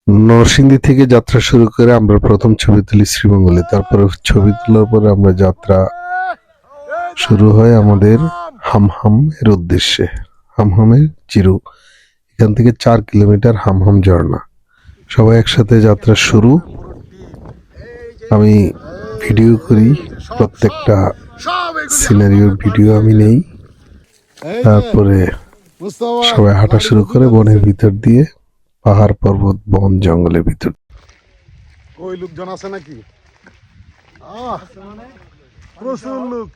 নরসিংদী থেকে যাত্রা শুরু করে আমরা প্রথম ছবি তুলি শ্রীমঙ্গলে। তারপরে ছবি তোলার পরে আমরা যাত্রা শুরু হয় আমাদের হামহাম এর উদ্দেশ্যে। হামহামের চিরু, এখান থেকে 4 কিলোমিটার হামহাম ঝর্ণা। সবাই একসাথে যাত্রা শুরু। আমি ভিডিও করি, প্রত্যেকটা সিনারিওর ভিডিও আমি নেই। তারপরে সবাই হাঁটা শুরু করে বনের ভিতর দিয়ে, পাহাড় পর্বত বন জঙ্গলের ভিতর। ওই লোকজন আছে নাকি? প্রচুর লোক।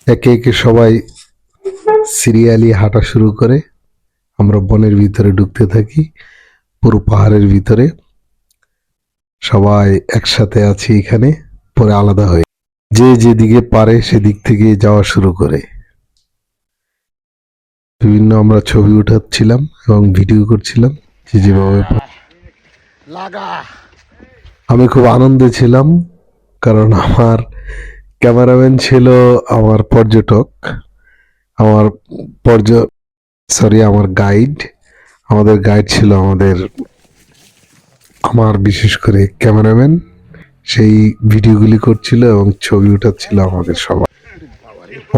একে একে সবাই সিরিয়ালি হাঁটা শুরু করে। আমরা বনের ভিতরে ঢুকতে থাকি, পুরো পাহাড়ের ভিতরে। সবাই একসাথে আছি এখানে, পরে আলাদা হয়ে যে যেদিকে পারে সেদিক থেকে যাওয়া শুরু করে। বিভিন্ন আমরা ছবি উঠাচ্ছিলাম এবং ভিডিও করছিলাম যে যেভাবে। আমি খুব আনন্দে ছিলাম, কারণ আমার ক্যামেরাম্যান ছিল আমার পর্যটক, আমার আমার গাইড। আমাদের গাইড ছিল আমার বিশেষ করে ক্যামেরাম্যান। সেই ভিডিওগুলি করছিল এবং ছবি উঠাচ্ছিল আমাদের সবাই।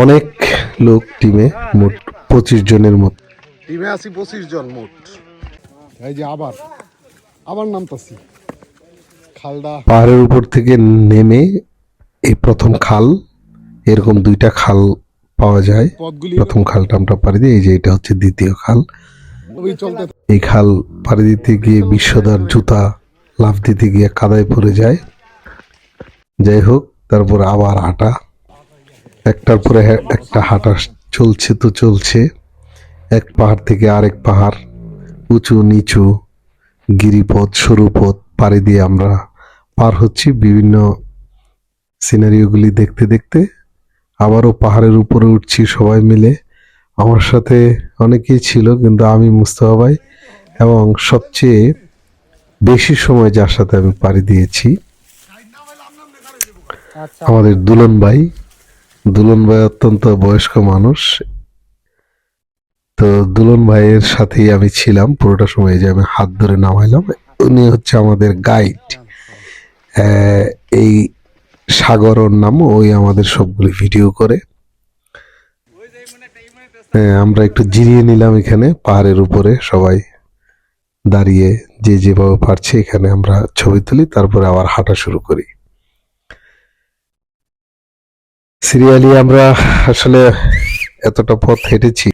অনেক লোক টিমে, মোট 25 জনের মতো। টিমে আছি 25 জন মোট। এই যে আবার নামতাছি খালদা। পাহাড়ের উপর থেকে নেমে এই প্রথম খাল, এরকম 2টা খাল পাওয়া যায়। প্রথম খালটা আমরা পাড়ি দিই, এই যে এটা হচ্ছে দ্বিতীয় খাল। এই খাল পাড়ি দিতে গিয়ে বিশ্বদার জুতা লাফ দিতে গিয়ে কাদায় পড়ে যায়। যাই হোক, তারপর আবার হাঁটা, একটার পরে একটা হাঁটা চলছে। এক পাহাড় থেকে আরেক পাহাড়, উঁচু নিচু গিরিপথ, সরু পথ পাড়ি দিয়ে আমরা পার হচ্ছি বিভিন্ন সিনারিওগুলি দেখতে দেখতে। আবারও পাহাড়ের উপরে উঠছি সবাই মিলে। আমার সাথে অনেকেই ছিল, কিন্তু আমি, মুস্তাফা ভাই এবং সবচেয়ে বেশি সময় যার সাথে আমি পাড়ি দিয়েছি আমাদের দুলন ভাই অত্যন্ত বয়স্ক মানুষ। তো দুলন ভাইয়ের সাথেই আমি ছিলাম পুরোটা সময়, যে আমি হাত ধরে নামাইলাম। উনি হচ্ছে আমাদের গাইড। এই সাগরর নাম, ওই আমাদের সবগুলি ভিডিও করে। আমরা একটু জিরিয়ে নিলাম এখানে পাহাড়ের উপরে, সবাই দাঁড়িয়ে যে যেভাবে পারছে এখানে আমরা ছবি তুলি, তারপরে আবার হাঁটা শুরু করি। সিরিয়ালি আমরা আসলে এতটা পথ হেঁটেছি।